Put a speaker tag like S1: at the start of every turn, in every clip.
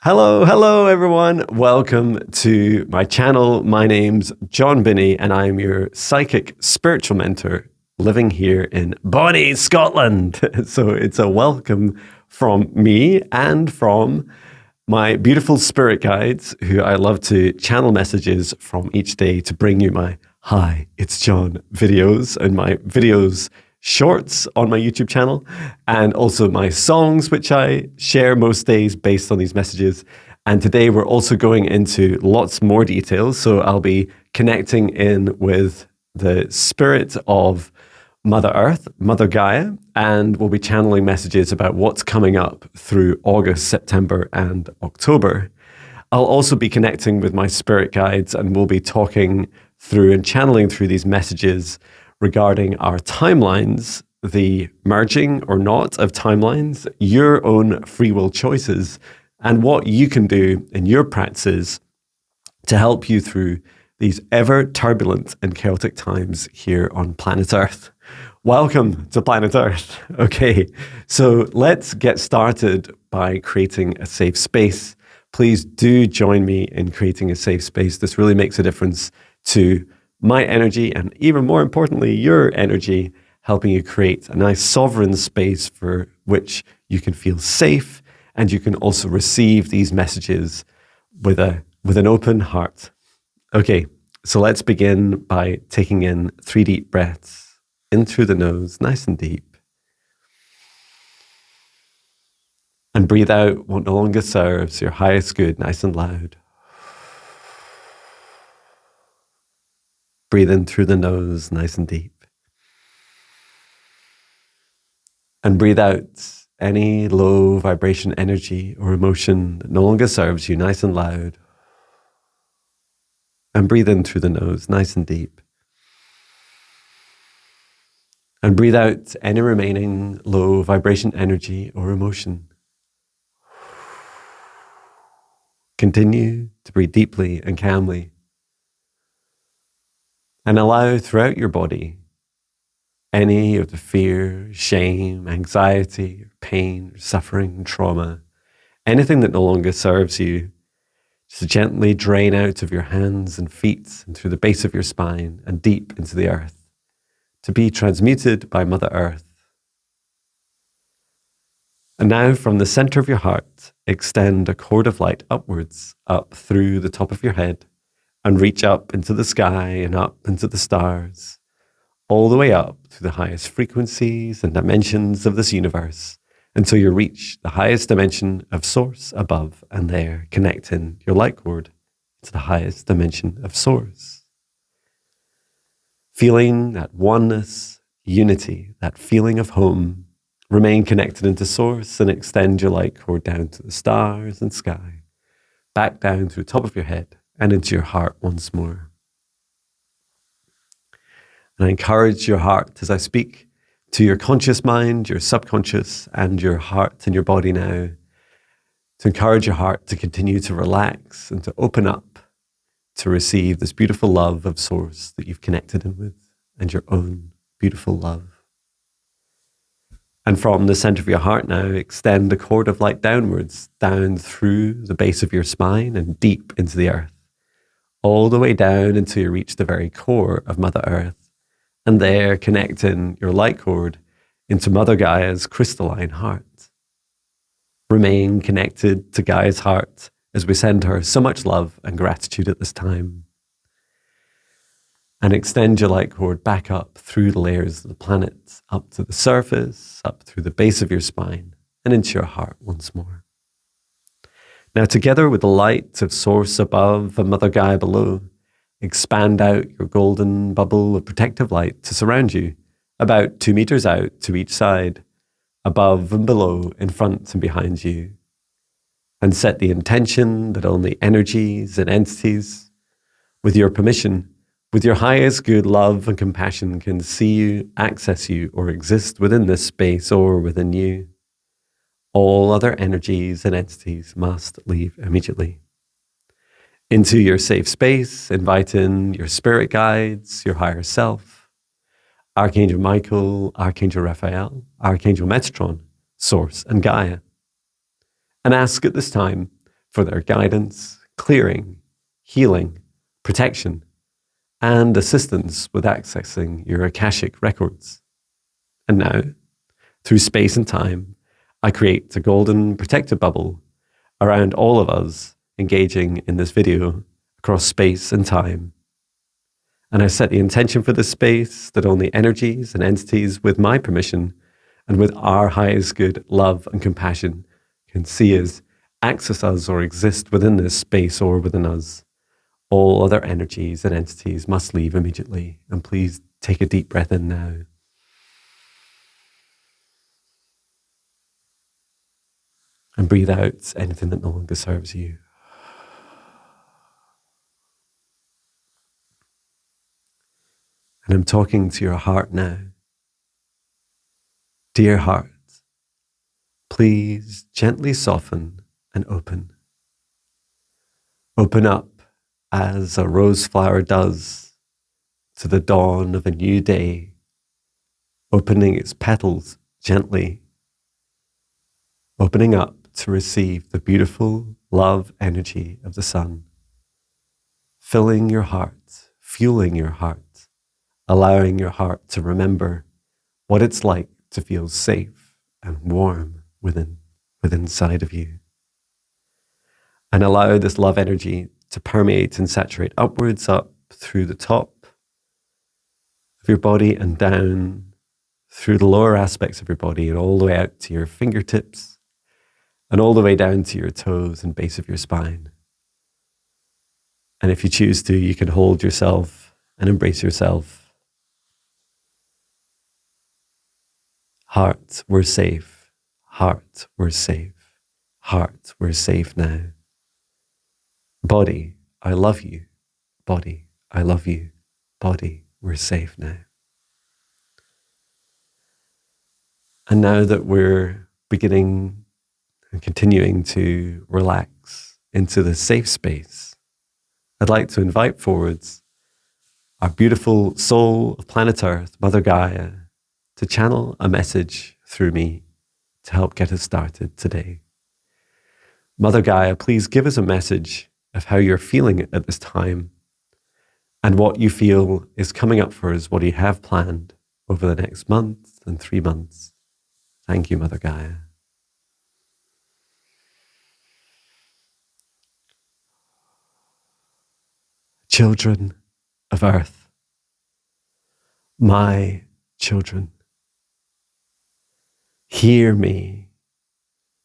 S1: Hello everyone. Welcome to my channel. My name's Jon Binnie and I'm your psychic spiritual mentor living here in Bonnie, Scotland. So it's a welcome from me and from my beautiful spirit guides who I love to channel messages from each day to bring you my Hi, it's Jon videos and my videos shorts on my YouTube channel, and also my songs, which I share most days based on these messages. And today we're also going into lots more details. So I'll be connecting in with the spirit of Mother Earth, Mother Gaia, and we'll be channeling messages about what's coming up through August, September, and October. I'll also be connecting with my spirit guides and we'll be talking through and channeling through these messages regarding our timelines, the merging or not of timelines, your own free will choices, and what you can do in your practices to help you through these ever turbulent and chaotic times here on planet Earth. Welcome to planet Earth. Okay, so let's get started by creating a safe space. Please do join me in creating a safe space. This really makes a difference to my energy, and even more importantly, your energy, helping you create a nice sovereign space for which you can feel safe, and you can also receive these messages with an open heart. Okay, so let's begin by taking in 3 deep breaths in through the nose, nice and deep, and breathe out what no longer serves your highest good, nice and loud. Breathe in through the nose, nice and deep. And breathe out any low vibration energy or emotion that no longer serves you, nice and loud. And breathe in through the nose, nice and deep. And breathe out any remaining low vibration energy or emotion. Continue to breathe deeply and calmly. And allow throughout your body any of the fear, shame, anxiety, pain, suffering, trauma, anything that no longer serves you, just gently drain out of your hands and feet and through the base of your spine and deep into the earth to be transmuted by Mother Earth. And now from the center of your heart, extend a cord of light upwards, up through the top of your head, and reach up into the sky and up into the stars, all the way up to the highest frequencies and dimensions of this universe until you reach the highest dimension of Source above, and there connecting your light cord to the highest dimension of Source. Feeling that oneness, unity, that feeling of home, remain connected into Source and extend your light cord down to the stars and sky, back down to the top of your head, and into your heart once more. And I encourage your heart as I speak to your conscious mind, your subconscious, and your heart and your body now, to encourage your heart to continue to relax and to open up to receive this beautiful love of Source that you've connected in with, and your own beautiful love. And from the center of your heart now, extend the cord of light downwards, down through the base of your spine and deep into the earth, all the way down until you reach the very core of Mother Earth, and there connecting your light cord into Mother Gaia's crystalline heart. Remain connected to Gaia's heart as we send her so much love and gratitude at this time. And extend your light cord back up through the layers of the planet, up to the surface, up through the base of your spine, and into your heart once more. Now, together with the light of Source above and Mother Gaia below, expand out your golden bubble of protective light to surround you, about 2 meters out to each side, above and below, in front and behind you. And set the intention that only energies and entities, with your permission, with your highest good love and compassion, can see you, access you, or exist within this space or within you. All other energies and entities must leave immediately. Into your safe space, invite in your spirit guides, your higher self, Archangel Michael, Archangel Raphael, Archangel Metatron, Source, and Gaia. And ask at this time for their guidance, clearing, healing, protection, and assistance with accessing your Akashic Records. And now, through space and time, I create a golden protective bubble around all of us engaging in this video across space and time. And I set the intention for this space that only energies and entities with my permission and with our highest good, love and compassion can see us, access us, or exist within this space or within us. All other energies and entities must leave immediately. And please take a deep breath in now. And breathe out anything that no longer serves you. And I'm talking to your heart now. Dear heart, please gently soften and open. Open up as a rose flower does to the dawn of a new day, opening its petals gently, opening up to receive the beautiful love energy of the sun, filling your heart, fueling your heart, allowing your heart to remember what it's like to feel safe and warm inside of you. And allow this love energy to permeate and saturate upwards, up through the top of your body and down through the lower aspects of your body and all the way out to your fingertips and all the way down to your toes and base of your spine. And if you choose to, you can hold yourself and embrace yourself. Heart, we're safe. Heart, we're safe. Heart, we're safe now. Body, I love you. Body, I love you. Body, we're safe now. And now that we're beginning and continuing to relax into the safe space, I'd like to invite forwards our beautiful soul of planet Earth, Mother Gaia, to channel a message through me to help get us started today. Mother Gaia, please give us a message of how you're feeling at this time and what you feel is coming up for us, what you have planned over the next month and 3 months. Thank you, Mother Gaia. Children of Earth, my children, hear me,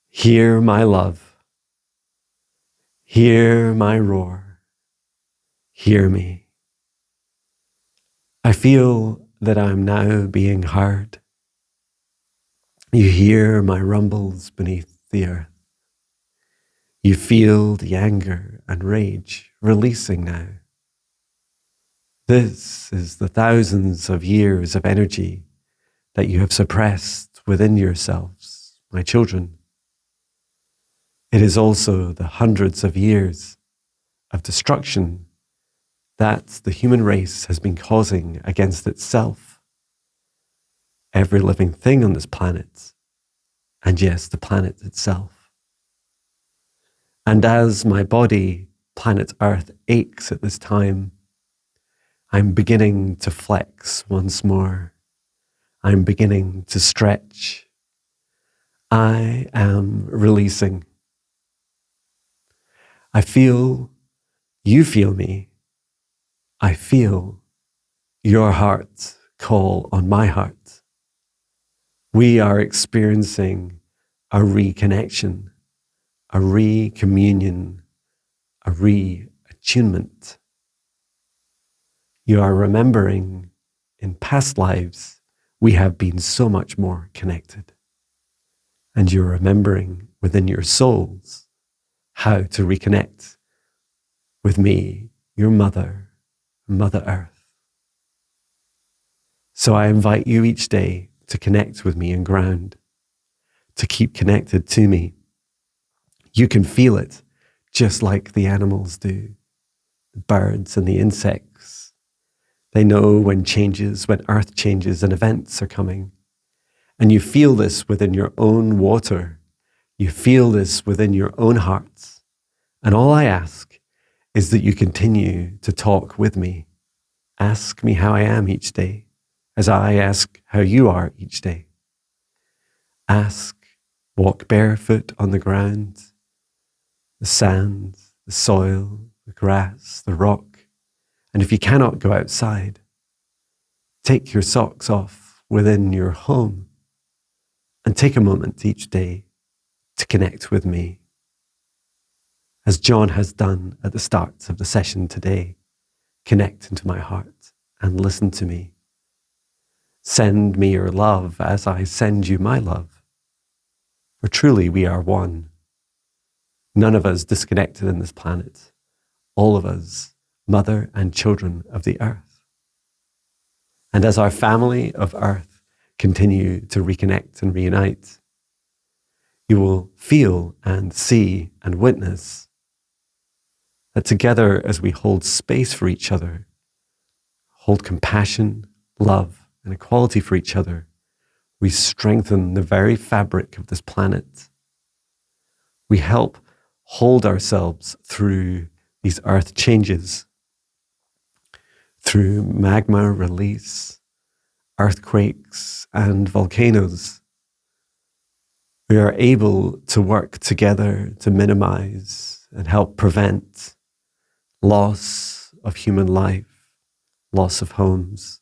S1: hear my love, hear my roar, hear me. I feel that I'm now being heard. You hear my rumbles beneath the earth. You feel the anger and rage releasing now. This is the thousands of years of energy that you have suppressed within yourselves, my children. It is also the hundreds of years of destruction that the human race has been causing against itself, every living thing on this planet, and yes, the planet itself. And as my body, planet Earth, aches at this time, I'm beginning to flex once more. I'm beginning to stretch. I am releasing. I feel, you feel me. I feel your heart call on my heart. We are experiencing a reconnection, a recommunion, a reattunement. You are remembering in past lives, we have been so much more connected. And you're remembering within your souls how to reconnect with me, your mother, Mother Earth. So I invite you each day to connect with me and ground, to keep connected to me. You can feel it just like the animals do, the birds and the insects. They know when changes, when Earth changes and events are coming. And you feel this within your own water. You feel this within your own hearts. And all I ask is that you continue to talk with me. Ask me how I am each day, as I ask how you are each day. Ask, walk barefoot on the ground, the sand, the soil, the grass, the rock. And if you cannot go outside, take your socks off within your home and take a moment each day to connect with me. As Jon has done at the start of the session today, connect into my heart and listen to me. Send me your love as I send you my love. For truly we are one. None of us disconnected in this planet. All of us, mother and children of the earth. And as our family of earth continue to reconnect and reunite, you will feel and see and witness that together as we hold space for each other, hold compassion, love, and equality for each other, we strengthen the very fabric of this planet. We help hold ourselves through these earth changes, through magma release, earthquakes, and volcanoes. We are able to work together to minimize and help prevent loss of human life, loss of homes,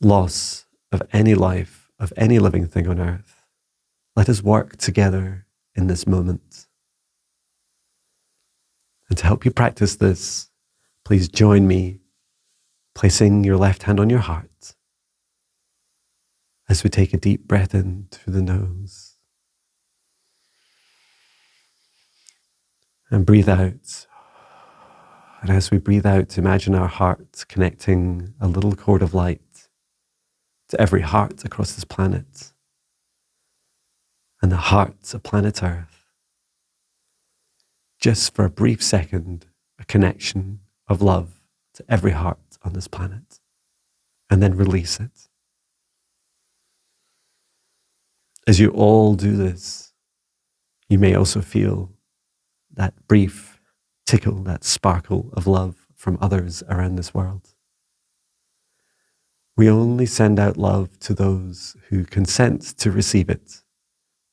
S1: loss of any life, of any living thing on earth. Let us work together in this moment. And to help you practice this, please join me placing your left hand on your heart as we take a deep breath in through the nose and breathe out. And as we breathe out, imagine our heart connecting a little cord of light to every heart across this planet and the heart of planet Earth. Just for a brief second, a connection of love to every heart on this planet, and then release it. As you all do this, you may also feel that brief tickle, that sparkle of love from others around this world. We only send out love to those who consent to receive it,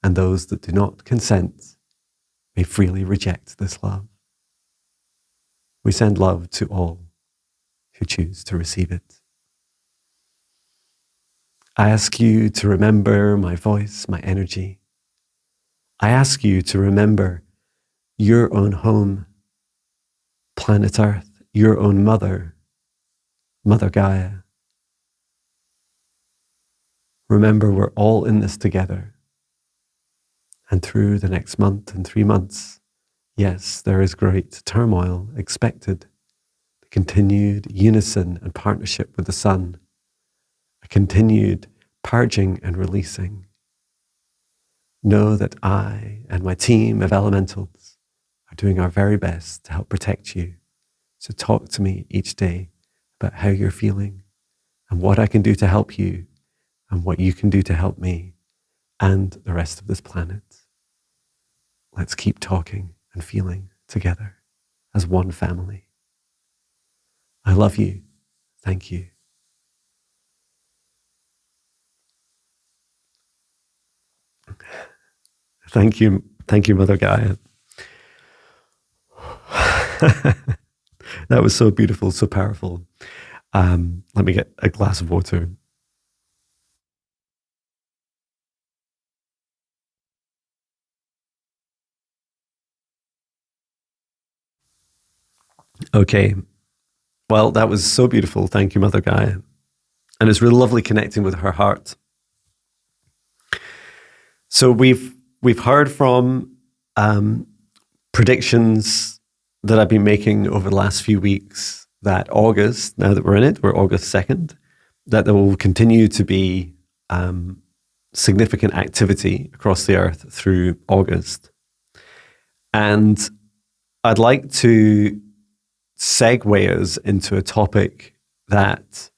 S1: and those that do not consent may freely reject this love. We send love to all who choose to receive it. I ask you to remember my voice, my energy. I ask you to remember your own home, planet Earth, your own mother, Mother Gaia. Remember, we're all in this together. And through the next month and 3 months, yes, there is great turmoil expected. The continued unison and partnership with the sun, a continued purging and releasing. Know that I and my team of elementals are doing our very best to help protect you. So talk to me each day about how you're feeling and what I can do to help you and what you can do to help me and the rest of this planet. Let's keep talking and feeling together as one family. I love you. Thank you. Thank you. Thank you, Mother Gaia. That was so beautiful, so powerful. Let me get a glass of water. Okay. Well, that was so beautiful. Thank you, Mother Gaia. And it's really lovely connecting with her heart. So we've heard from predictions that I've been making over the last few weeks that August, now that we're in it, we're August 2nd, that there will continue to be significant activity across the earth through August. And I'd like to segue us into a topic that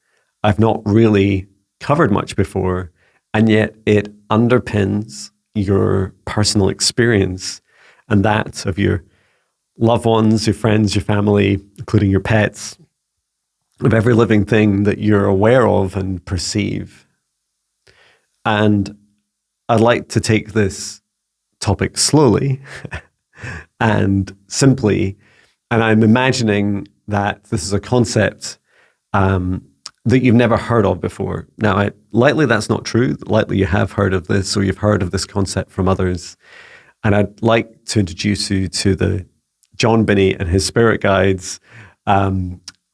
S1: I've not really covered much before, and yet it underpins your personal experience and that of your loved ones, your friends, your family, including your pets, of every living thing that you're aware of and perceive. And I'd like to take this topic slowly and simply, and I'm imagining that this is a concept that you've never heard of before. Now, likely that's not true. Likely you have heard of this, or you've heard of this concept from others. And I'd like to introduce you to the Jon Binnie and his spirit guides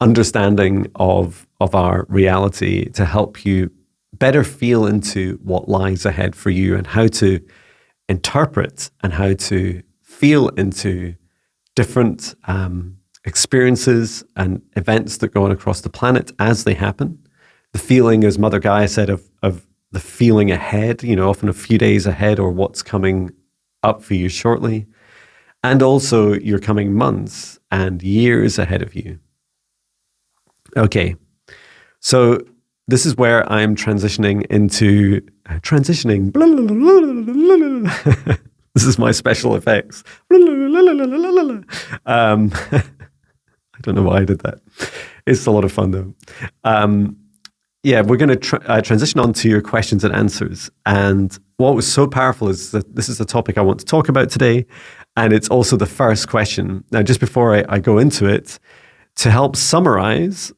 S1: understanding of our reality to help you better feel into what lies ahead for you and how to interpret and how to feel into different experiences and events that go on across the planet as they happen. The feeling, as Mother Gaia said, of the feeling ahead, often a few days ahead, or what's coming up for you shortly. And also your coming months and years ahead of you. Okay, so this is where I'm transitioning into this is my special effects. I don't know why I did that. It's a lot of fun though. We're going to transition on to your questions and answers. And what was so powerful is that this is the topic I want to talk about today. And it's also the first question. Now, just before I go into it, to help summarize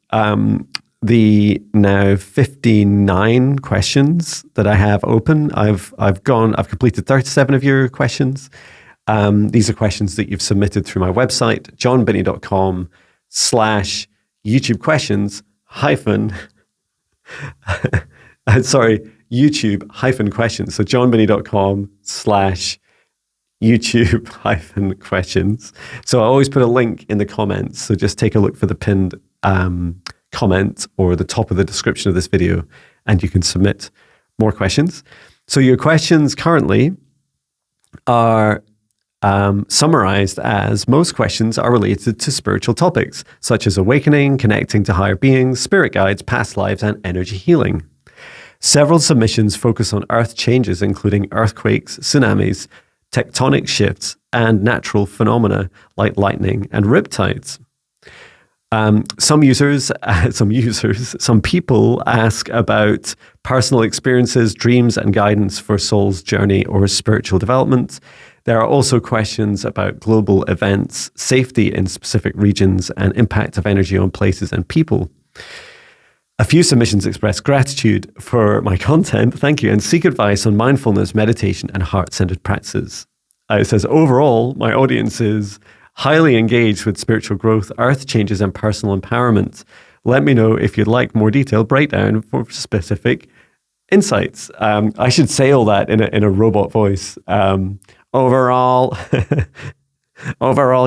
S1: the now 59 questions that I have open, I've completed 37 of your questions. These are questions that you've submitted through my website, jonbinnie.com/YouTube questions YouTube questions. So jonbinnie.com/YouTube questions. So I always put a link in the comments. So just take a look for the pinned comment or the top of the description of this video, and you can submit more questions. So your questions currently are summarized as most questions are related to spiritual topics, such as awakening, connecting to higher beings, spirit guides, past lives, and energy healing. Several submissions focus on earth changes, including earthquakes, tsunamis, tectonic shifts, and natural phenomena like lightning and riptides. Some people ask about personal experiences, dreams, and guidance for soul's journey or spiritual development. There are also questions about global events, safety in specific regions, and impact of energy on places and people. A few submissions express gratitude for my content, thank you, and seek advice on mindfulness, meditation, and heart-centered practices. It says, overall, my audience is highly engaged with spiritual growth, earth changes, and personal empowerment. Let me know if you'd like more detailed breakdown for specific insights. I should say all that in a robot voice. Overall,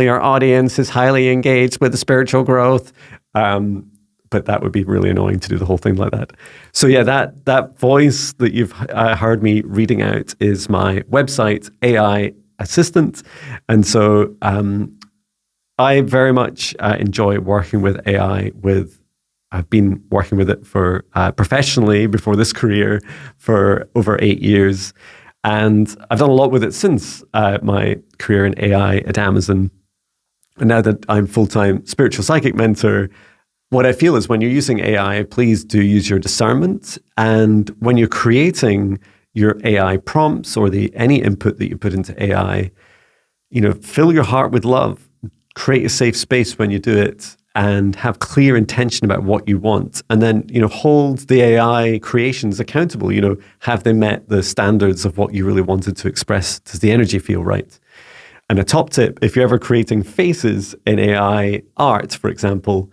S1: your audience is highly engaged with the spiritual growth. But that would be really annoying to do the whole thing like that. So yeah, that voice that you've heard me reading out is my website, AI Assistant. And so I very much enjoy working with AI. I've been working with it for professionally before this career for over 8 years. And I've done a lot with it since my career in AI at Amazon. And now that I'm full-time spiritual psychic mentor, what I feel is when you're using AI, please do use your discernment. And when you're creating your AI prompts or any input that you put into AI, fill your heart with love, create a safe space when you do it, and have clear intention about what you want. And then, hold the AI creations accountable. Have they met the standards of what you really wanted to express? Does the energy feel right? And a top tip, if you're ever creating faces in AI art, for example,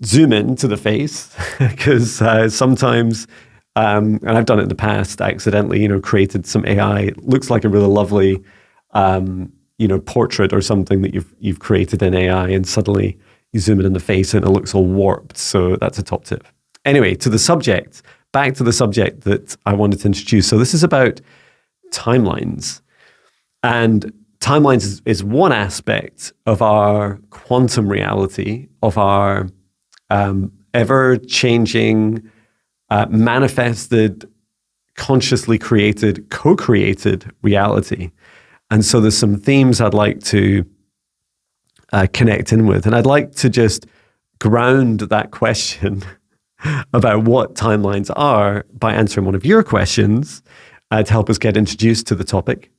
S1: zoom in to the face, because sometimes, and I've done it in the past, accidentally, created some AI, looks like a really lovely, portrait or something that you've created in AI, and suddenly you zoom in the face and it looks all warped. So that's a top tip. Anyway, back to the subject that I wanted to introduce. So this is about timelines. And timelines is one aspect of our quantum reality, of our ever-changing, manifested, consciously created, co-created reality. And so there's some themes I'd like to connect in with. And I'd like to just ground that question about what timelines are by answering one of your questions to help us get introduced to the topic.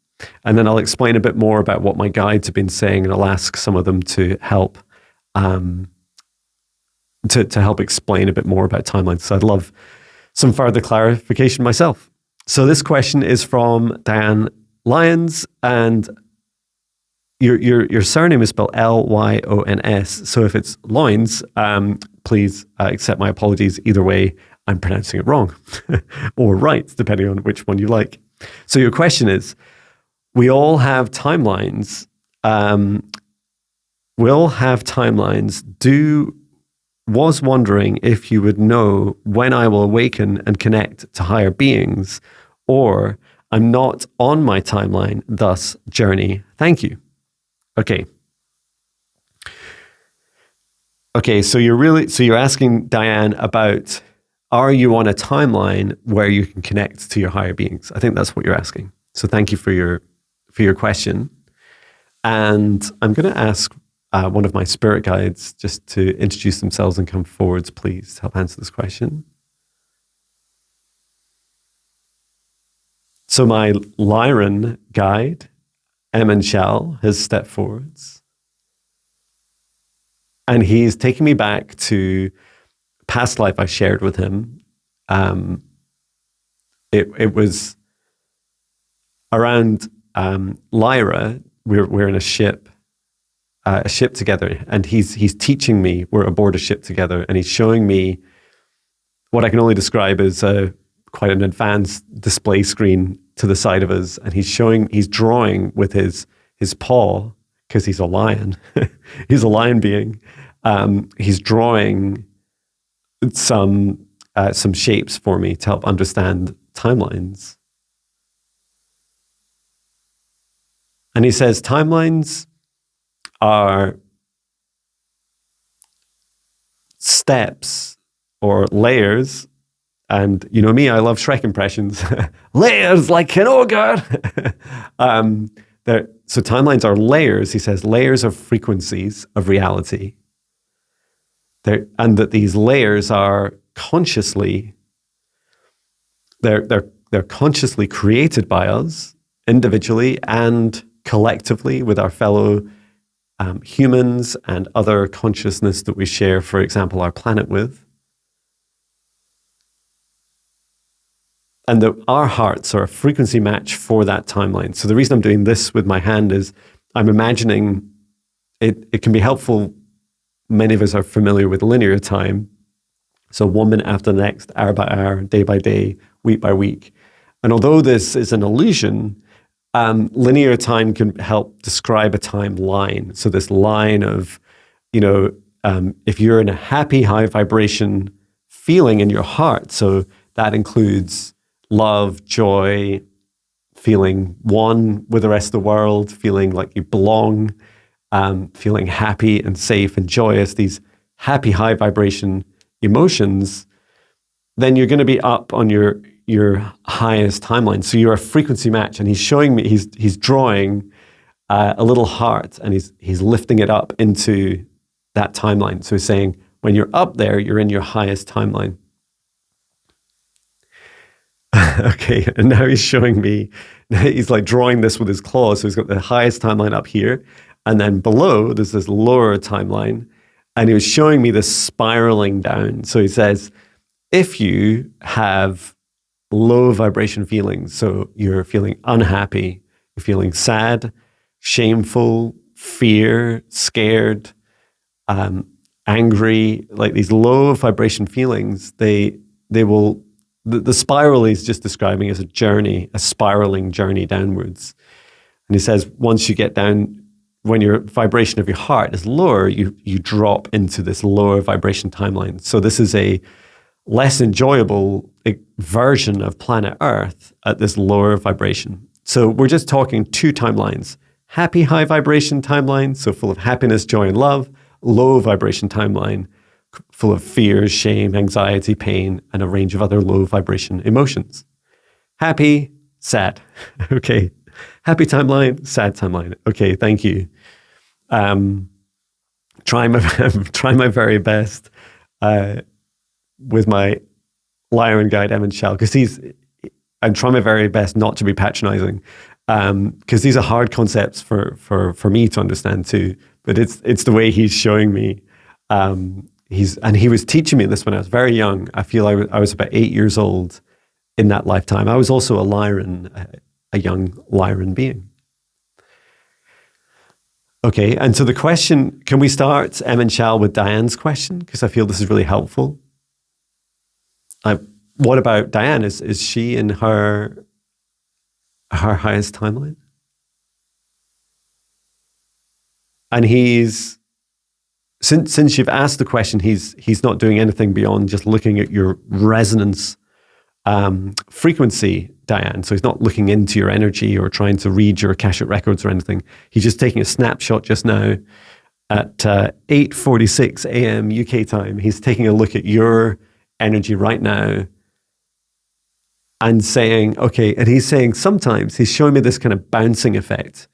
S1: And then I'll explain a bit more about what my guides have been saying, and I'll ask some of them to help to help explain a bit more about timelines. So I'd love some further clarification myself. So this question is from Diane Lyons, and your surname is spelled Lyons. So if it's Lyons, please accept my apologies. Either way, I'm pronouncing it wrong or right, depending on which one you like. So your question is, we all have timelines. Was wondering if you would know when I will awaken and connect to higher beings, or I'm not on my timeline, thus journey. Thank you. Okay. So you're asking, Diane, about, are you on a timeline where you can connect to your higher beings? I think that's what you're asking. So thank you for your question. And I'm going to ask one of my spirit guides just to introduce themselves and come forwards, please, to help answer this question. So my Lyran guide, Emin Shal, has stepped forwards. And he's taking me back to past life I shared with him. It was around Lyra. We're in a ship together, and he's teaching me. We're aboard a ship together, and he's showing me what I can only describe as quite an advanced display screen to the side of us, and he's drawing with his paw, because he's a lion. He's a lion being. He's drawing some shapes for me to help understand timelines. And he says timelines are steps or layers. And you know me, I love Shrek impressions. Layers like an ogre. So timelines are layers, he says, layers of frequencies of reality. And that these layers are consciously, they're consciously created by us individually and collectively with our fellow humans and other consciousness that we share, for example, our planet with. And that our hearts are a frequency match for that timeline. So the reason I'm doing this with my hand is I'm imagining it can be helpful. Many of us are familiar with linear time. So 1 minute after the next, hour by hour, day by day, week by week. And although this is an illusion, linear time can help describe a timeline. So this line of, if you're in a happy, high vibration feeling in your heart, so that includes love, joy, feeling one with the rest of the world, feeling like you belong, feeling happy and safe and joyous, these happy, high vibration emotions, then you're going to be up on your highest timeline. So you're a frequency match. And he's showing me, he's drawing a little heart, and he's lifting it up into that timeline. So he's saying, when you're up there, you're in your highest timeline. Okay, and now he's showing me, he's like drawing this with his claws. So he's got the highest timeline up here. And then below, there's this lower timeline. And he was showing me this spiraling down. So he says, if you have low vibration feelings, so you're feeling unhappy, you're feeling sad, shameful, fear, scared, angry, like these low vibration feelings, they will, the spiral he's just describing as a journey, a spiraling journey downwards. And he says, once you get down, when your vibration of your heart is lower, you drop into this lower vibration timeline. So this is a less enjoyable version of planet Earth at this lower vibration. So we're just talking two timelines. Happy high vibration timeline, so full of happiness, joy, and love. Low vibration timeline, full of fear, shame, anxiety, pain, and a range of other low vibration emotions. Happy, sad. Okay. Happy timeline, sad timeline. Okay, thank you. try my very best with my Lyra guide Emmett Shell, because I'm trying my very best not to be patronizing, because these are hard concepts for me to understand too. But it's the way he's showing me. He was teaching me this when I was very young. I feel I was about 8 years old in that lifetime. I was also a Lyran, a young Lyran being. Okay, and so the question, can we start, Em and Shal, with Diane's question? Because I feel this is really helpful. What about Diane? Is she in her highest timeline? And since you've asked the question, he's not doing anything beyond just looking at your resonance frequency, Diane. So he's not looking into your energy or trying to read your Akashic Records or anything. He's just taking a snapshot just now at 8:46 a.m. UK time. He's taking a look at your energy right now and saying, okay, and he's saying sometimes, he's showing me this kind of bouncing effect.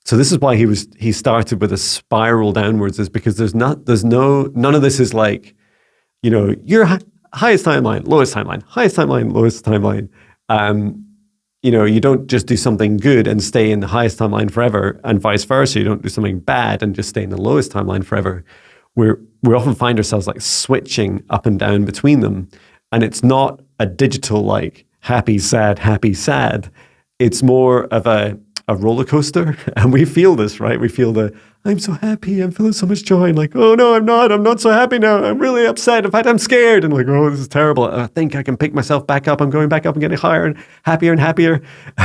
S1: So this is why he started with a spiral downwards, is because none of this is like, your highest timeline, lowest timeline, highest timeline, lowest timeline. You don't just do something good and stay in the highest timeline forever, and vice versa. You don't do something bad and just stay in the lowest timeline forever. We often find ourselves like switching up and down between them, and it's not a digital like happy, sad. It's more of a roller coaster, and we feel this, right? We feel I'm so happy, I'm feeling so much joy, and like, oh no, I'm not so happy now, I'm really upset, in fact, I'm scared, and like, oh, this is terrible, I think I can pick myself back up, I'm going back up and getting higher and happier.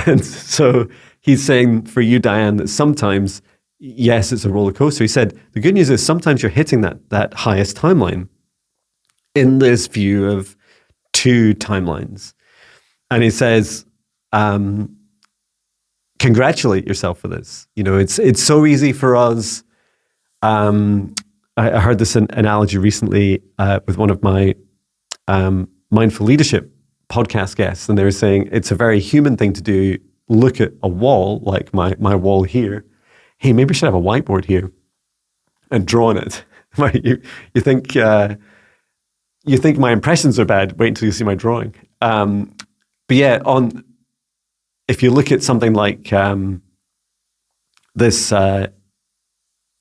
S1: And so he's saying for you, Diane, that sometimes, yes, it's a roller coaster. He said, the good news is sometimes you're hitting that highest timeline in this view of two timelines. And he says, congratulate yourself for this. It's so easy for us. I heard this analogy recently with one of my mindful leadership podcast guests, and they were saying it's a very human thing to do. Look at a wall, like my wall here. Hey, maybe we should have a whiteboard here and draw on it. You think my impressions are bad? Wait until you see my drawing. But yeah, if you look at something like this, I've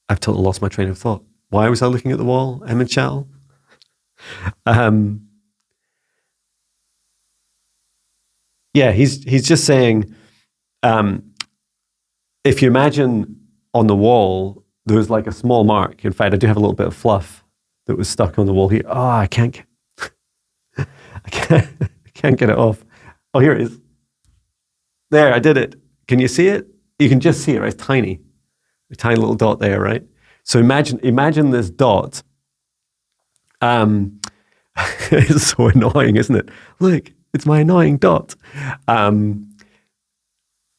S1: totally lost my train of thought. Why was I looking at the wall, Emmett Shal? Yeah, he's just saying, if you imagine on the wall, there was like a small mark. In fact, I do have a little bit of fluff that was stuck on the wall here. Oh, I can't get it off. Oh, here it is. There, I did it. Can you see it? You can just see it, right? It's tiny. A tiny little dot there, right? So imagine this dot. It's so annoying, isn't it? Look, it's my annoying dot.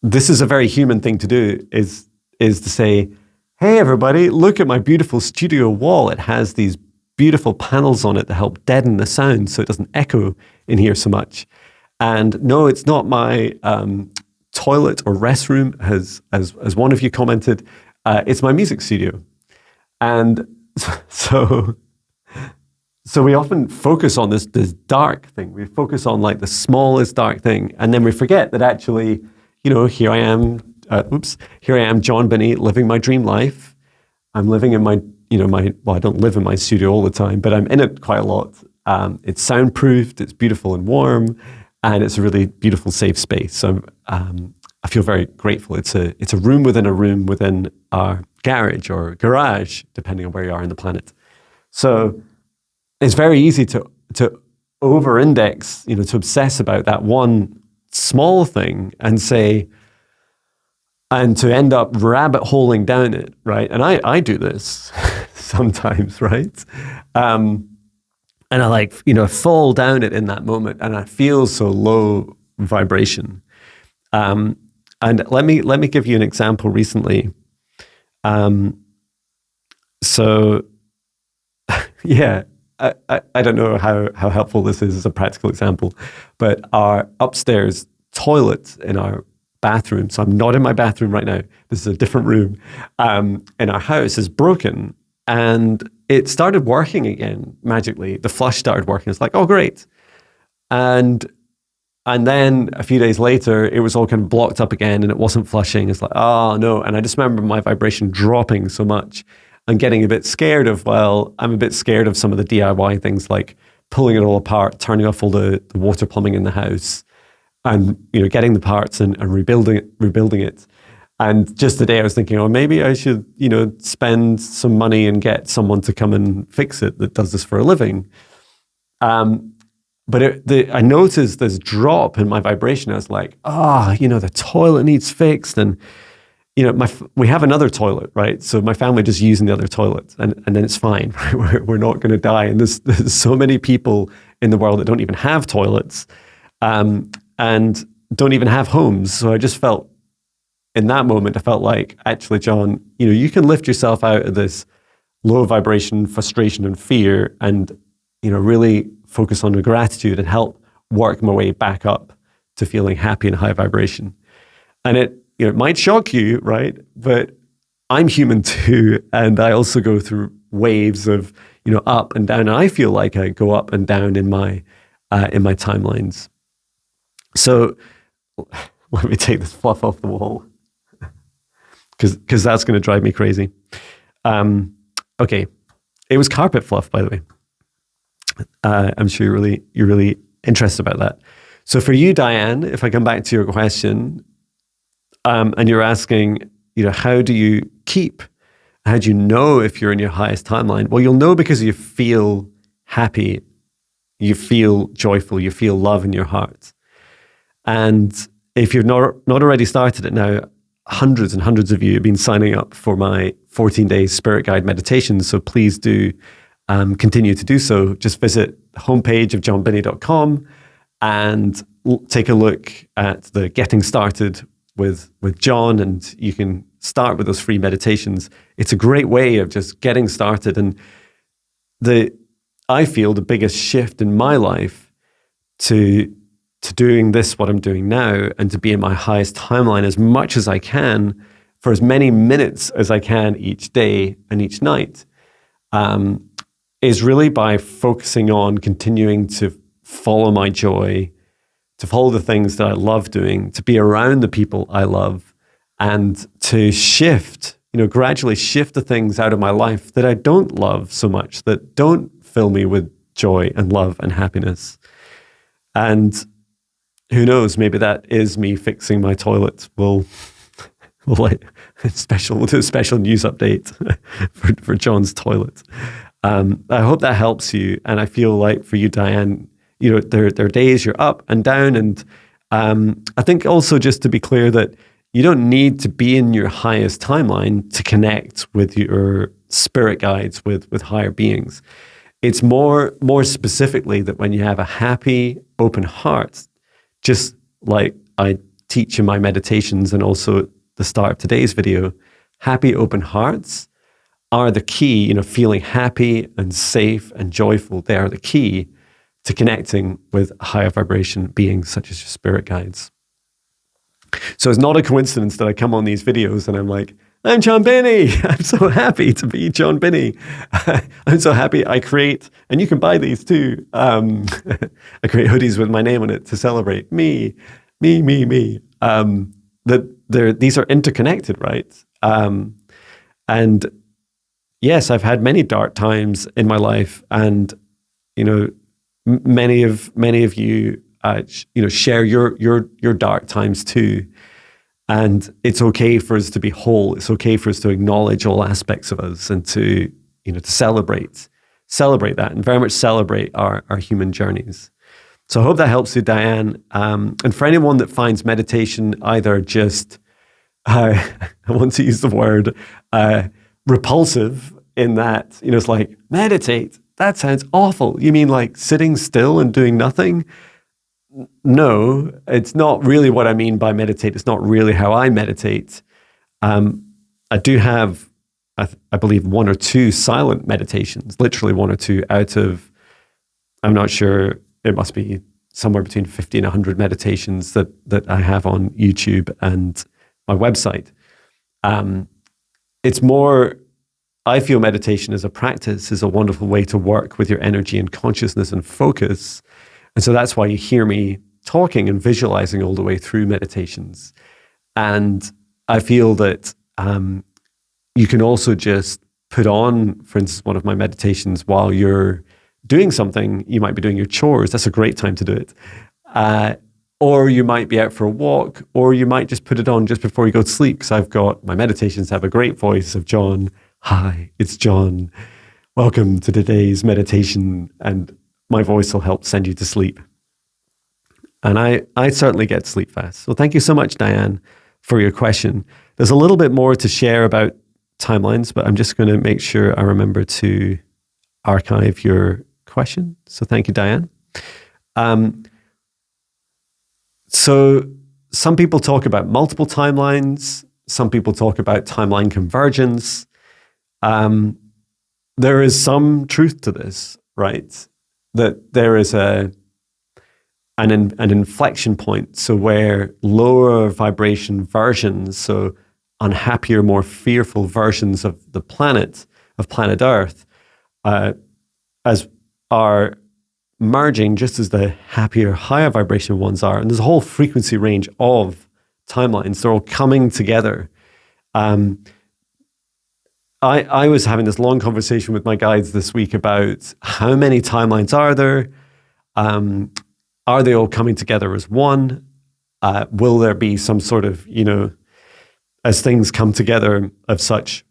S1: This is a very human thing to do, is to say, hey, everybody, look at my beautiful studio wall. It has these beautiful panels on it that help deaden the sound so it doesn't echo in here so much. And no, it's not my toilet or restroom, as one of you commented. It's my music studio. And so we often focus on this dark thing. We focus on like the smallest dark thing, and then we forget that actually, here I am, Jon Binnie, living my dream life. I'm living in my, I don't live in my studio all the time, but I'm in it quite a lot. It's soundproofed, it's beautiful and warm, and it's a really beautiful, safe space. So I feel very grateful. It's a room within our garage or garage, depending on where you are on the planet. So it's very easy to over-index, to obsess about that one small thing and to end up rabbit-holing down it, right? And I do this sometimes, right? And I fall down it in that moment, and I feel so low vibration. And let me give you an example recently. So yeah, I don't know how helpful this is as a practical example, but our upstairs toilet in our bathroom, so I'm not in my bathroom right now, this is a different room, in our house is broken. And it started working again magically. The flush started working. It's like, oh, great. And then a few days later, it was all kind of blocked up again and it wasn't flushing. It's like, oh no. And I just remember my vibration dropping so much and getting a bit scared of, I'm a bit scared of some of the DIY things like pulling it all apart, turning off all the water plumbing in the house and, getting the parts and rebuilding it. And just today I was thinking, oh, maybe I should, spend some money and get someone to come and fix it that does this for a living. But I noticed this drop in my vibration. I was like, the toilet needs fixed. And, we have another toilet, right? So my family just using the other toilet and then it's fine. Right? We're not going to die. And there's so many people in the world that don't even have toilets and don't even have homes. So I just felt, in that moment, I felt like, actually, John, you can lift yourself out of this low vibration, frustration and fear and, really focus on the gratitude and help work my way back up to feeling happy and high vibration. And it might shock you, right? But I'm human too. And I also go through waves of, up and down. And I feel like I go up and down in my timelines. So let me take this fluff off the wall because that's going to drive me crazy. Okay. It was carpet fluff, by the way. I'm sure you're really interested about that. So for you, Diane, if I come back to your question, and you're asking, how do you know if you're in your highest timeline? Well, you'll know because you feel happy, you feel joyful, you feel love in your heart. And if you've not already started it now, hundreds and hundreds of you have been signing up for my 14-day spirit guide meditation. So please do continue to do so. Just visit the homepage of jonbinnie.com and take a look at the Getting Started with John, and you can start with those free meditations. It's a great way of just getting started. And I feel the biggest shift in my life to doing this, what I'm doing now, and to be in my highest timeline as much as I can for as many minutes as I can each day and each night, is really by focusing on continuing to follow my joy, to follow the things that I love doing, to be around the people I love, and to shift, gradually shift the things out of my life that I don't love so much, that don't fill me with joy and love and happiness. And who knows, maybe that is me fixing my toilet. We'll do a special news update for John's toilet. I hope that helps you. And I feel like for you, Diane, there are days you're up and down. And I think also just to be clear that you don't need to be in your highest timeline to connect with your spirit guides, with higher beings. It's more specifically that when you have a happy, open heart, just like I teach in my meditations and also the start of today's video, happy, open hearts are the key, feeling happy and safe and joyful. They are the key to connecting with higher vibration beings such as your spirit guides. So it's not a coincidence that I come on these videos and I'm like, I'm Jon Binnie. I'm so happy to be Jon Binnie. I'm so happy I create, and you can buy these too. I create hoodies with my name on it to celebrate me. These are interconnected, right? And yes, I've had many dark times in my life, and many of you, share your dark times too. And it's okay for us to be whole. It's okay for us to acknowledge all aspects of us and to celebrate that and very much celebrate our human journeys. So I hope that helps you, Diane. And for anyone that finds meditation either just, I want to use the word repulsive in that, it's like, meditate, that sounds awful. You mean like sitting still and doing nothing? No, it's not really what I mean by meditate. It's not really how I meditate. I do have, I believe, one or two silent meditations, literally one or two out of, I'm not sure, it must be somewhere between 50 and 100 meditations that I have on YouTube and my website. It's more I feel meditation as a practice is a wonderful way to work with your energy and consciousness and focus. And so that's why you hear me talking and visualizing all the way through meditations. And I feel that you can also just put on, for instance, one of my meditations while you're doing something. You might be doing your chores. That's a great time to do it. Or you might be out for a walk, or you might just put it on just before you go to sleep, because I've got my meditations have a great voice of Jon. Hi, it's Jon. Welcome to today's meditation, and my voice will help send you to sleep. And I certainly get sleep fast. So thank you so much, Diane, for your question. There's a little bit more to share about timelines, but I'm just going to make sure I remember to archive your question. So thank you, Diane. So some people talk about multiple timelines. Some people talk about timeline convergence. There is some truth to this, right? That there is an inflection point, so where lower vibration versions, so unhappier, more fearful versions of the planet, of planet Earth, as are merging just as the happier, higher vibration ones are. And there's a whole frequency range of timelines. They're all coming together. I was having this long conversation with my guides this week about how many timelines are there? Are they all coming together as one? Will there be some sort of, as things come together of such,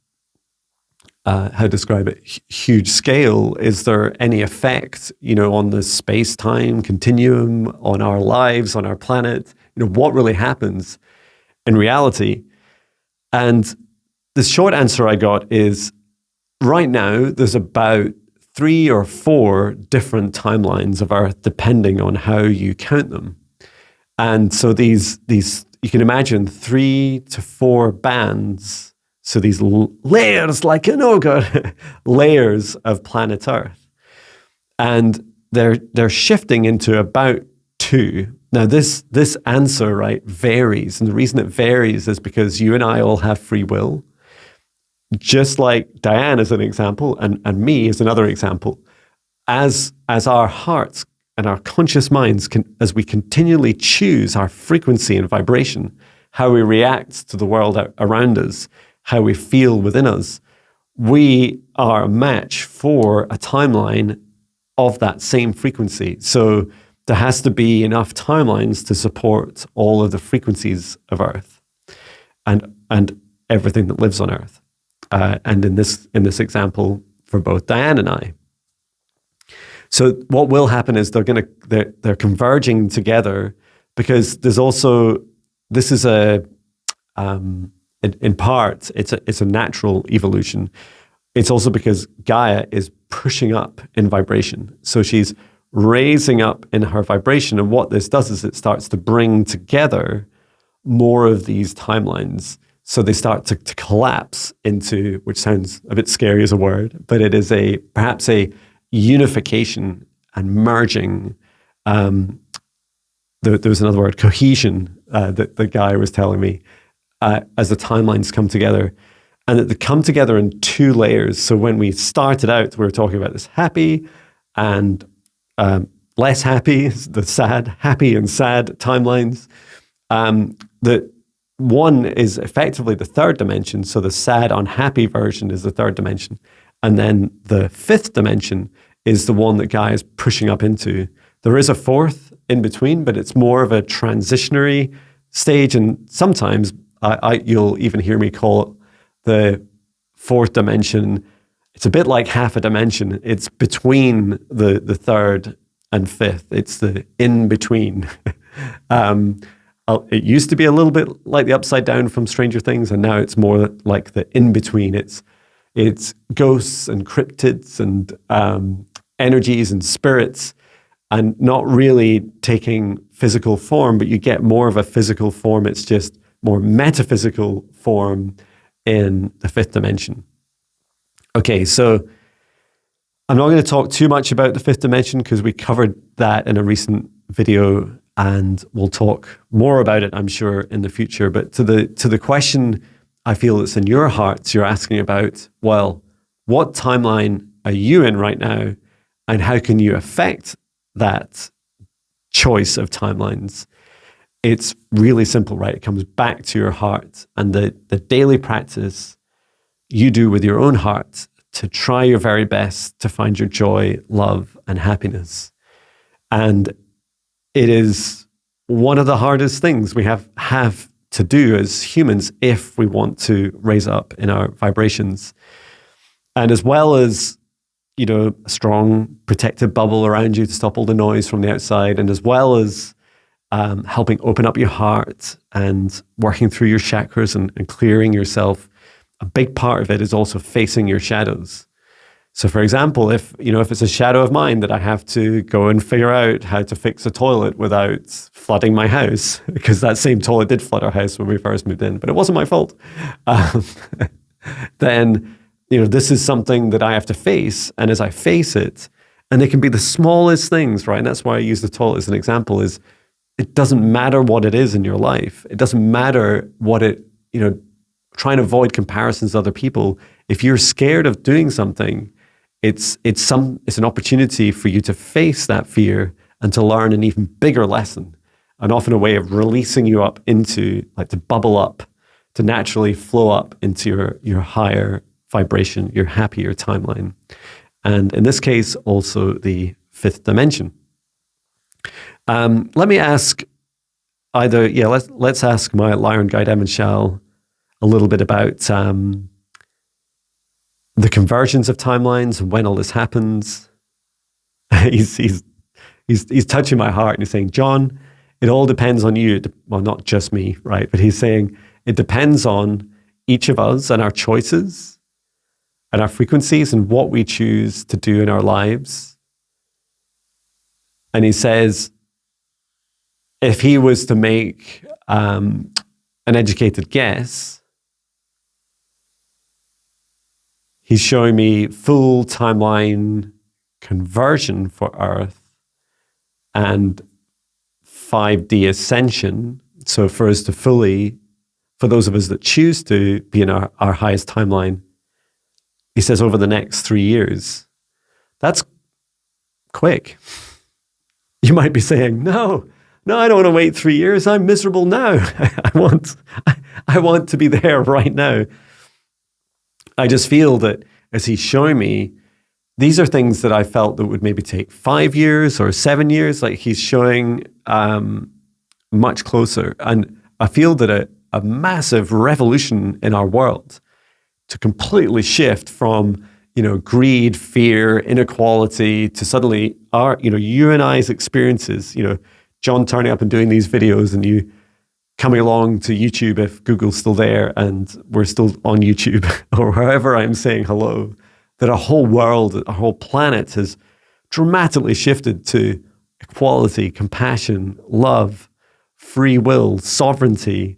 S1: how to describe it, huge scale, is there any effect, on the space-time continuum, on our lives, on our planet? What really happens in reality? And the short answer I got is, right now, there's about 3 or 4 different timelines of Earth, depending on how you count them. And so these you can imagine 3 to 4 bands, so these layers, like an ogre, layers of planet Earth. And they're shifting into about 2. Now, this answer, right, varies. And the reason it varies is because you and I all have free will. Just like Diane as an example, and me as another example, as our hearts and our conscious minds, as we continually choose our frequency and vibration, how we react to the world around us, how we feel within us, we are a match for a timeline of that same frequency. So there has to be enough timelines to support all of the frequencies of Earth and everything that lives on Earth. And in this example, for both Diane and I. So what will happen is they're converging together, because there's also, this is in part, it's a natural evolution. It's also because Gaia is pushing up in vibration. So she's raising up in her vibration. And what this does is it starts to bring together more of these timelines. So they start to collapse into, which sounds a bit scary as a word, but it is perhaps a unification and merging. There was another word, cohesion, that the guy was telling me, as the timelines come together. And that they come together in 2 layers. So when we started out, we were talking about this happy and less happy, the sad, happy and sad timelines. That one is effectively the 3rd dimension. So the sad, unhappy version is the 3rd dimension. And then the 5th dimension is the one that Gaia is pushing up into. There is a 4th in between, but it's more of a transitionary stage. And sometimes you'll even hear me call it the 4th dimension. It's a bit like half a dimension. It's between the 3rd and 5th. It's the in-between. It used to be a little bit like the Upside Down from Stranger Things, and now it's more like the in-between. It's ghosts and cryptids and energies and spirits, and not really taking physical form, but you get more of a physical form. It's just more metaphysical form in the 5th dimension. Okay, so I'm not going to talk too much about the 5th dimension because we covered that in a recent video, and we'll talk more about it, I'm sure, in the future. But to the question I feel that's in your hearts, you're asking about, well, what timeline are you in right now? And how can you affect that choice of timelines? It's really simple, right? It comes back to your heart and the daily practice you do with your own heart to try your very best to find your joy, love, and happiness. And it is one of the hardest things we have to do as humans if we want to raise up in our vibrations. And as well as, a strong protective bubble around you to stop all the noise from the outside, and as well as helping open up your heart and working through your chakras and clearing yourself, a big part of it is also facing your shadows. So for example, if it's a shadow of mine that I have to go and figure out how to fix a toilet without flooding my house, because that same toilet did flood our house when we first moved in, but it wasn't my fault, then, this is something that I have to face. And as I face it, and it can be the smallest things, right? And that's why I use the toilet as an example, is it doesn't matter what it is in your life. It doesn't matter what it, try and avoid comparisons to other people. If you're scared of doing something, it's an opportunity for you to face that fear and to learn an even bigger lesson, and often a way of releasing you up into, like, to bubble up, to naturally flow up into your higher vibration, your happier timeline. And in this case, also the fifth dimension. Let me ask let's ask my Lyra guide, Emin Shal, a little bit about the convergence of timelines and when all this happens. He's touching my heart and he's saying, John, it all depends on you. Well, not just me, right? But he's saying it depends on each of us and our choices and our frequencies and what we choose to do in our lives. And he says, if he was to make an educated guess, he's showing me full timeline conversion for Earth and 5D ascension. So for us to for those of us that choose to be in our highest timeline, he says over the next 3 years. That's quick. You might be saying, no, I don't want to wait 3 years. I'm miserable now. I want to be there right now. I just feel that as he's showing me, these are things that I felt that would maybe take 5 years or 7 years. Like, he's showing much closer. And I feel that a massive revolution in our world to completely shift from, greed, fear, inequality to suddenly you and I's experiences, John turning up and doing these videos and you coming along to YouTube if Google's still there and we're still on YouTube or wherever I'm saying hello, that our whole world, our whole planet has dramatically shifted to equality, compassion, love, free will, sovereignty,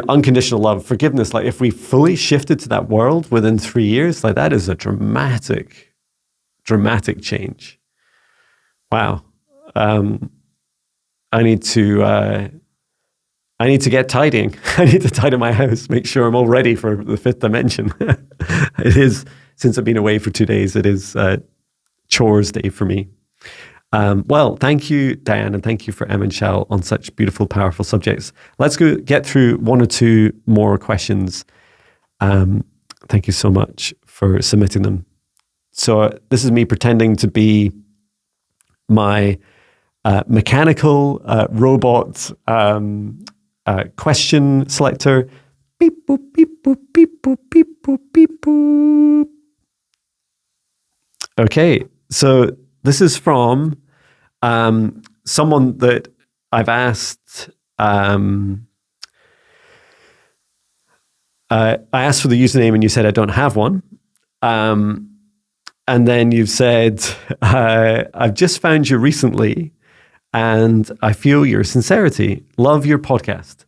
S1: unconditional love, forgiveness. Like, if we fully shifted to that world within 3 years, like, that is a dramatic change. Wow. I need to get tidying. I need to tidy my house, make sure I'm all ready for the fifth dimension. It is, since I've been away for 2 days, it is chores day for me. Well, thank you, Diane, and thank you for Emin Shal on such beautiful, powerful subjects. Let's go get through one or two more questions. Thank you so much for submitting them. So this is me pretending to be my mechanical robot question selector. Beep, boop, beep, boop, beep, boop, beep, boop, beep, boop. Okay, so this is from someone that I've asked. I asked for the username and you said I don't have one. And then you've said, I've just found you recently and I feel your sincerity. Love your podcast.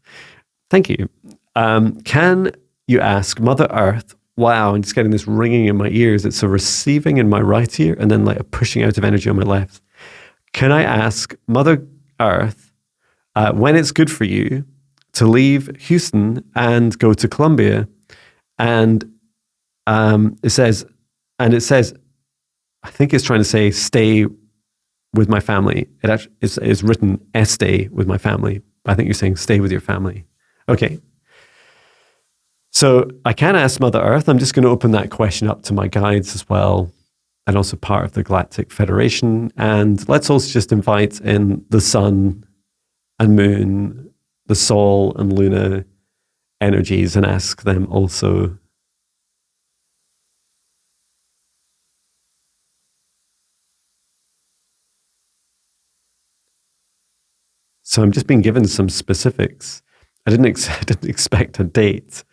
S1: Thank you. Can you ask Mother Earth? Wow, I'm just getting this ringing in my ears. It's a receiving in my right ear and then like a pushing out of energy on my left. Can I ask Mother Earth when it's good for you to leave Houston and go to Colombia? And it says, I think it's trying to say stay with my family. It actually is written stay with my family. I think you're saying stay with your family. Okay. So I can ask Mother Earth. I'm just going to open that question up to my guides as well, and also part of the Galactic Federation. And let's also just invite in the sun and moon, the Sol and Luna energies, and ask them also. So I'm just being given some specifics. I didn't expect a date.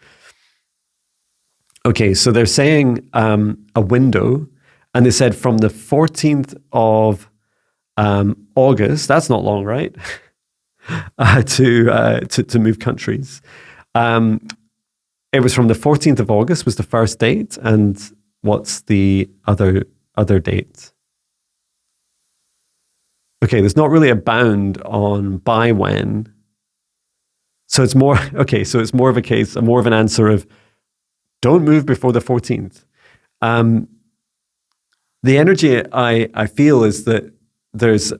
S1: Okay, so they're saying a window, and they said from the 14th of August. That's not long, right? To move countries. It was from the 14th of August was the first date, and what's the other date? Okay, there's not really a bound on by when. So it's more, okay, so it's more of a case, more of an answer of don't move before the 14th. The energy I feel is that there's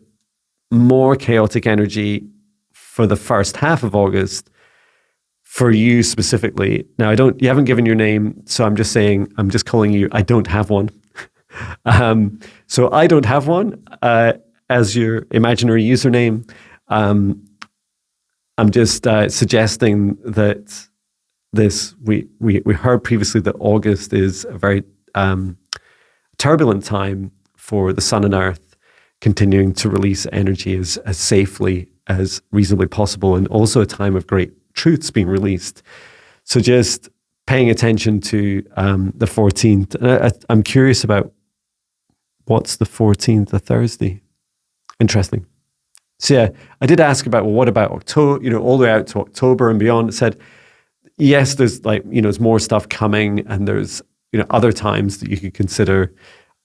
S1: more chaotic energy for the first half of August for you specifically. Now, you haven't given your name, so I'm just saying, I'm just calling you, I don't have one. So I don't have one. As your imaginary username, I'm just suggesting that we heard previously that August is a very turbulent time for the sun and earth continuing to release energy as safely as reasonably possible, and also a time of great truths being released. So just paying attention to the 14th. I'm curious about what's the 14th, a Thursday. Interesting. So yeah, I did ask about, well, what about October, all the way out to October and beyond. It said, yes, there's there's more stuff coming, and there's, other times that you could consider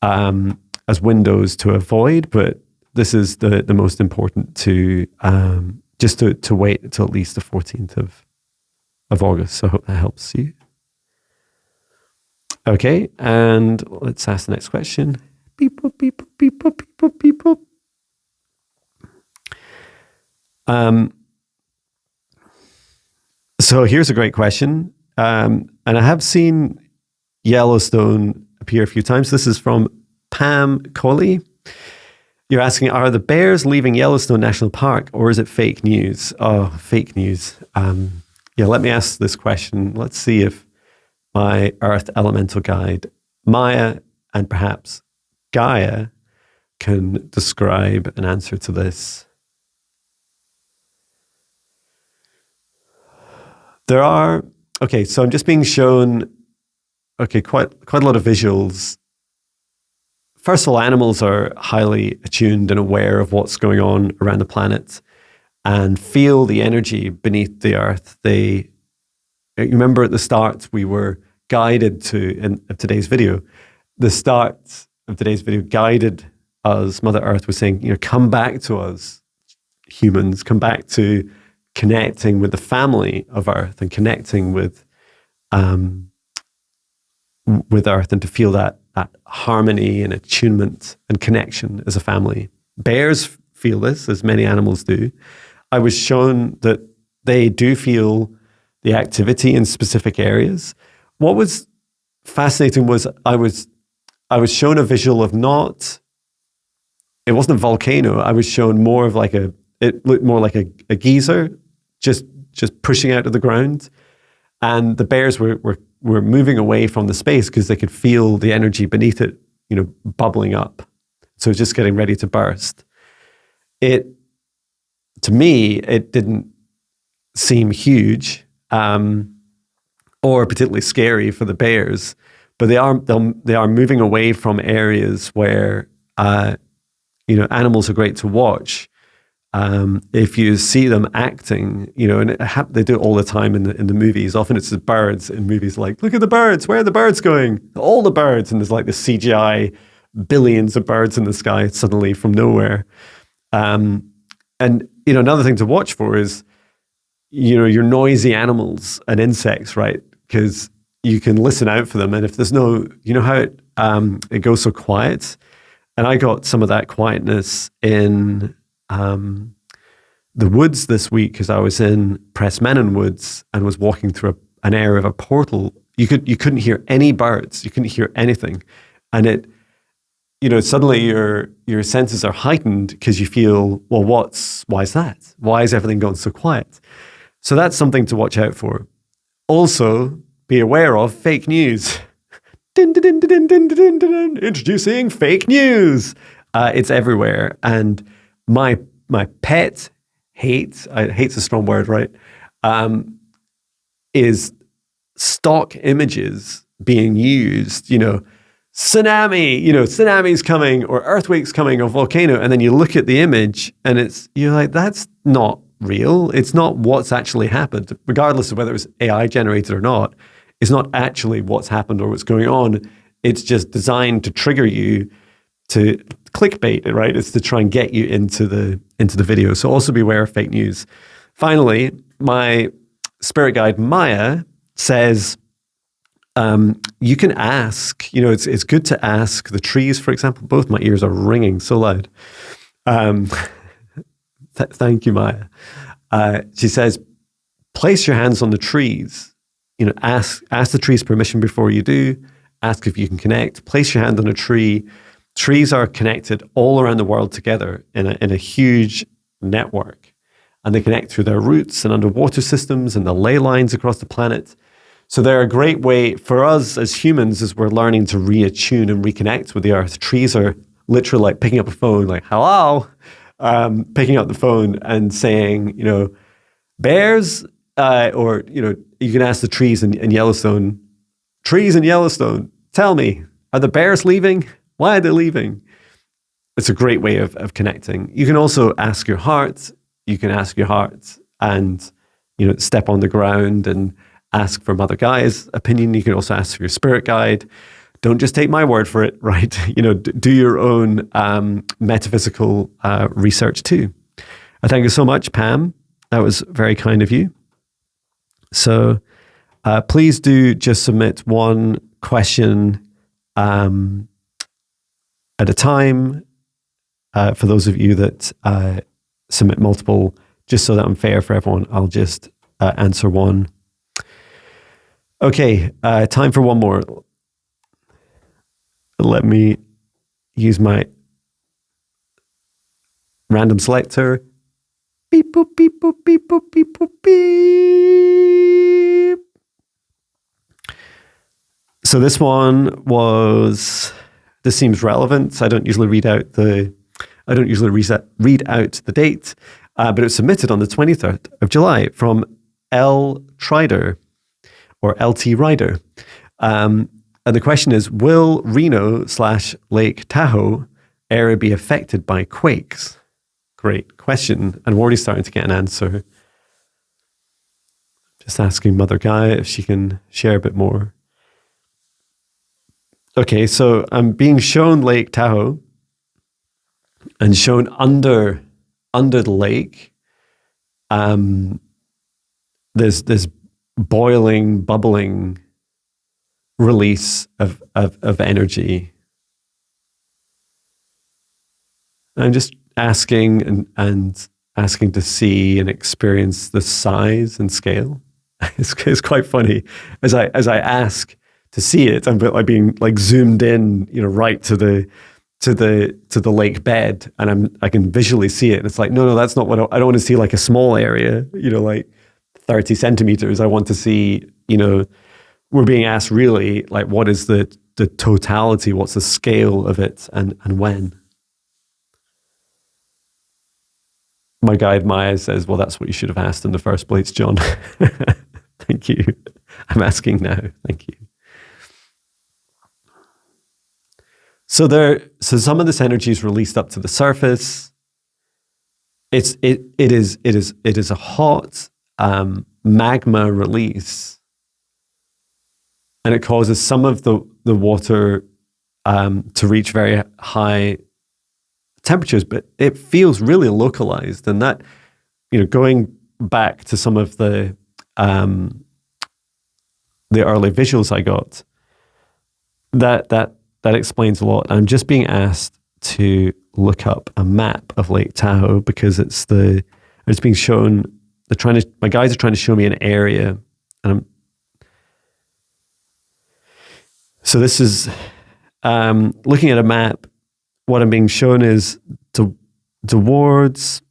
S1: as windows to avoid, but this is the most important to just to wait until at least the 14th of August. So I hope that helps you. Okay, and let's ask the next question. Beep, boop, beep, boop, beep, boop, beep, boop, beep, boop. So here's a great question. And I have seen Yellowstone appear a few times. This is from Pam Colley. You're asking, are the bears leaving Yellowstone National Park, or is it fake news? Oh, fake news. Yeah, let me ask this question. Let's see if my Earth Elemental Guide, Maya, and perhaps Gaia can describe an answer to this. There are, okay, so I'm just being shown, quite a lot of visuals. First of all, animals are highly attuned and aware of what's going on around the planet and feel the energy beneath the earth. You remember at the start, we were guided to, in today's video, the start of today's video guided us, Mother Earth was saying, come back to us, humans, come back to connecting with the family of Earth and connecting with Earth, and to feel that harmony and attunement and connection as a family. Bears feel this, as many animals do. I was shown that they do feel the activity in specific areas. What was fascinating was I was shown a visual of it wasn't a volcano. I was shown more of it looked more like a geyser, just pushing out of the ground. And the bears were moving away from the space because they could feel the energy beneath it, bubbling up. So it's just getting ready to burst. To me, it didn't seem huge or particularly scary for the bears, but they are moving away from areas where animals are great to watch. If you see them acting, and they do it all the time in the movies. Often it's the birds in movies, like, look at the birds, where are the birds going? All the birds, and there's like the CGI billions of birds in the sky suddenly from nowhere. And another thing to watch for is, your noisy animals and insects, right? Because you can listen out for them. And if there's no, you know how it goes so quiet? And I got some of that quietness in the woods this week because I was in Pressmenon Woods and was walking through an area of a portal. You couldn't hear any birds. You couldn't hear anything. And it, suddenly your senses are heightened because you feel, well, why is that? Why is everything going so quiet? So that's something to watch out for. Also, be aware of fake news. Introducing fake news. It's everywhere. And my pet hate's a strong word, right? Is stock images being used, tsunami's coming or earthquake's coming or volcano. And then you look at the image and you're like, that's not real. It's not what's actually happened, regardless of whether it was AI generated or not. It's not actually what's happened or what's going on. It's just designed to trigger you to clickbait, right? It's to try and get you into the video. So also be aware of fake news. Finally, my spirit guide Maya says you can ask. It's good to ask the trees, for example. Both my ears are ringing so loud. Thank you, Maya. She says, place your hands on the trees. Ask the trees permission before you do. Ask if you can connect. Place your hand on a tree. Trees are connected all around the world together in a huge network, and they connect through their roots and underwater systems and the ley lines across the planet. So they're a great way for us as humans as we're learning to reattune and reconnect with the earth. Trees are literally like picking up a phone, like, hello, picking up the phone and saying, bears, or, you can ask the trees in Yellowstone, tell me, are the bears leaving? Why are they leaving? It's a great way of connecting. You can also ask your heart. You can ask your heart and, step on the ground and ask for Mother Gaia's opinion. You can also ask for your spirit guide. Don't just take my word for it, right? Do your own metaphysical research too. I thank you so much, Pam. That was very kind of you. So please do just submit one question at a time. For those of you that submit multiple, just so that I'm fair for everyone, I'll just answer one. Okay, time for one more. Let me use my random selector. Beep, boop, beep, boop, beep, boop, beep, boop, beep. So this seems relevant. I don't usually read out the date, but it was submitted on the 23rd of July from L. Trider or LT Rider. And the question is, will Reno/Lake Tahoe area be affected by quakes? Great question. And we're already starting to get an answer. Just asking Mother Gaia if she can share a bit more. Okay, so I'm being shown Lake Tahoe and shown under the lake. There's this boiling, bubbling release of energy. I'm just asking and asking to see and experience the size and scale. It's quite funny as I ask to see it. I'm being like zoomed in, right to the lake bed, and I can visually see it. And it's like, no, that's not what I don't want to see. Like a small area, like 30 centimeters. I want to see, we're being asked really like, what is the totality? What's the scale of it, and when? My guide Maya says, well, that's what you should have asked in the first place, John. Thank you. I'm asking now. Thank you. So some of this energy is released up to the surface. It is a hot magma release, and it causes some of the water to reach very high temperatures, but it feels really localized. And that, going back to some of the the early visuals I got, that explains a lot. I'm just being asked to look up a map of Lake Tahoe because it's being shown. My guys are trying to show me an area, and so this is looking at a map. What I'm being shown is towards.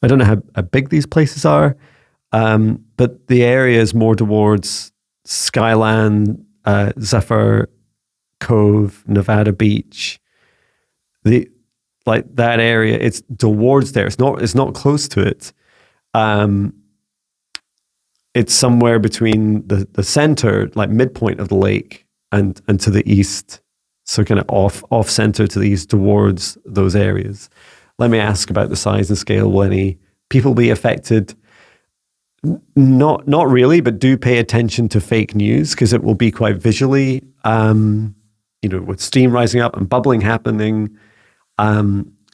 S1: I don't know how big these places are, but the area is more towards Skyland, Zephyr Cove, Nevada Beach. Like that area, it's towards there. It's not close to it. It's somewhere between the center, like midpoint of the lake, and to the east. So kind of off center to the east towards those areas. Let me ask about the size and scale. Will any people be affected? Not really, but do pay attention to fake news because it will be quite visually, with steam rising up and bubbling happening.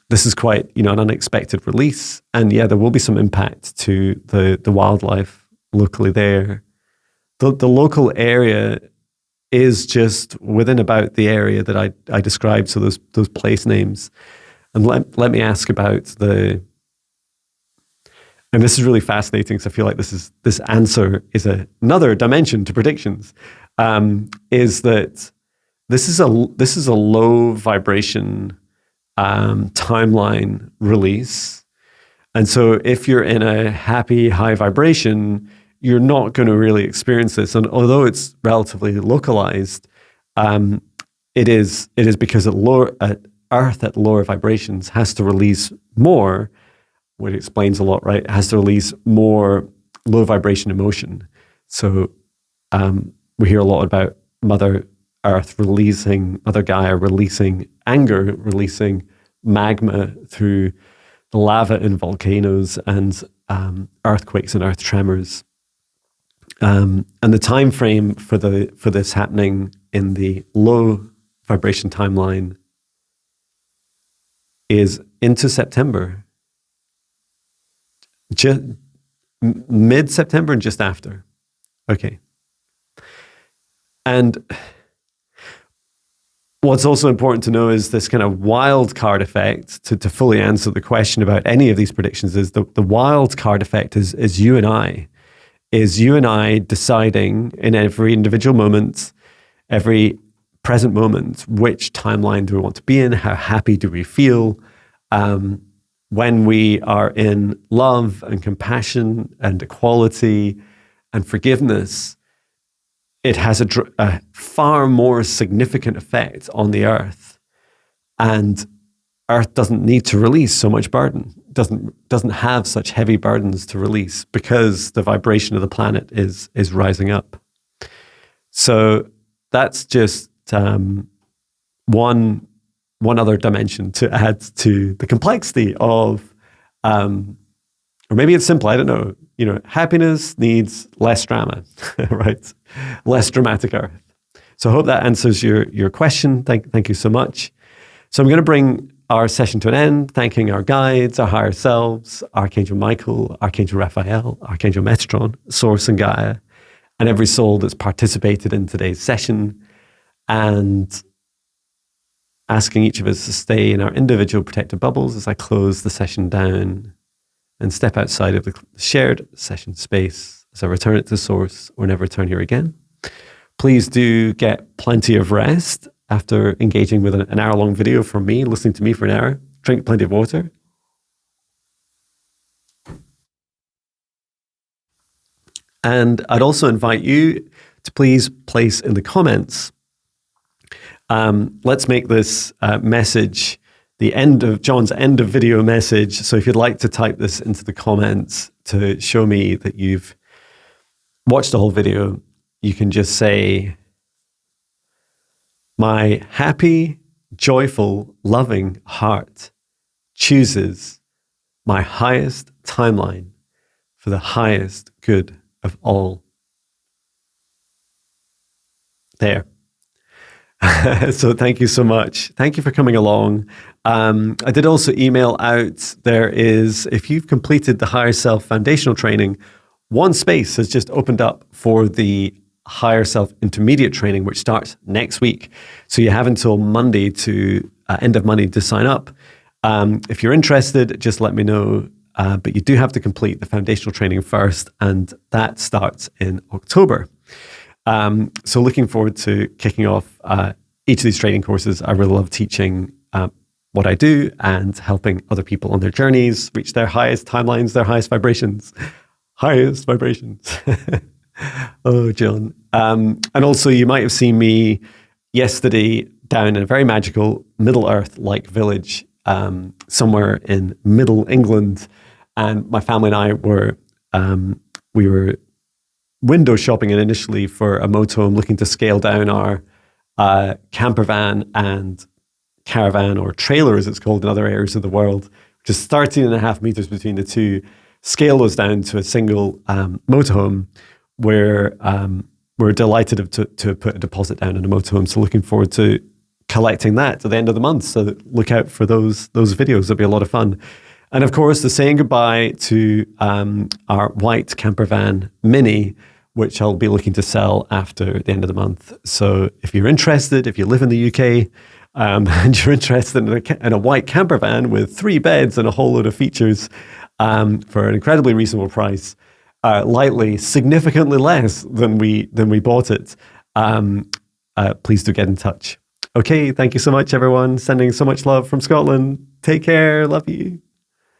S1: This is quite, an unexpected release. And yeah, there will be some impact to the wildlife locally there. The local area is just within about the area that I described. So those place names. And let me ask about and this is really fascinating because I feel like this answer is another dimension to predictions, is that this is a low vibration timeline release. And so if you're in a happy high vibration, you're not going to really experience this. And although it's relatively localized, it is because Earth at lower vibrations has to release more, which explains a lot, right? It has to release more low vibration emotion. So we hear a lot about Mother Earth Mother Gaia releasing anger, releasing magma through the lava in volcanoes and earthquakes and earth tremors. And the time frame for this happening in the low vibration timeline is into September, mid-September and just after. Okay. And what's also important to know is this kind of wild card effect, to fully answer the question about any of these predictions, is the wild card effect is you and I. Is you and I deciding in every individual moment, every present moment, which timeline do we want to be in? How happy do we feel? When we are in love and compassion and equality and forgiveness, it has a far more significant effect on the earth. And earth doesn't need to release so much burden, doesn't have such heavy burdens to release because the vibration of the planet is rising up. So that's just one other dimension to add to the complexity of, or maybe it's simple, I don't know, happiness needs less drama, right? Less dramatic earth. So I hope that answers your question. Thank you so much. So I'm going to bring our session to an end, thanking our guides, our higher selves, Archangel Michael, Archangel Raphael, Archangel Metatron, Source and Gaia, and every soul that's participated in today's session, and asking each of us to stay in our individual protective bubbles as I close the session down and step outside of the shared session space as I return it to Source or never return here again. Please do get plenty of rest after engaging with an hour-long video from me, listening to me for an hour. Drink plenty of water. And I'd also invite you to please place in the comments, let's make this message the end of Jon's end of video message. So if you'd like to type this into the comments to show me that you've watched the whole video, you can just say, my happy, joyful, loving heart chooses my highest timeline for the highest good of all. There. So thank you so much. Thank you for coming along. I did also email out, if you've completed the Higher Self Foundational Training, one space has just opened up for the Higher Self Intermediate training, which starts next week. So you have until Monday to end of Monday to sign up. If you're interested, just let me know. But you do have to complete the foundational training first, and that starts in October. So looking forward to kicking off each of these training courses. I really love teaching what I do and helping other people on their journeys reach their highest timelines, their highest vibrations. Highest vibrations. Oh, John. And also you might have seen me yesterday down in a very magical Middle Earth-like village somewhere in Middle England. And my family and I were, we were window shopping initially for a motorhome, looking to scale down our camper van and caravan, or trailer as it's called in other areas of the world, which is 13.5 meters between the two, scale those down to a single motorhome where we're delighted to put a deposit down in a motorhome. So looking forward to collecting that at the end of the month. So look out for those videos. It'll be a lot of fun. And of course, the saying goodbye to our white camper van Mini, which I'll be looking to sell after the end of the month. So if you're interested, if you live in the UK, and you're interested in a white camper van with 3 beds and a whole load of features for an incredibly reasonable price, significantly less than we bought it, please do get in touch. Okay, thank you so much, everyone. Sending so much love from Scotland. Take care. Love you.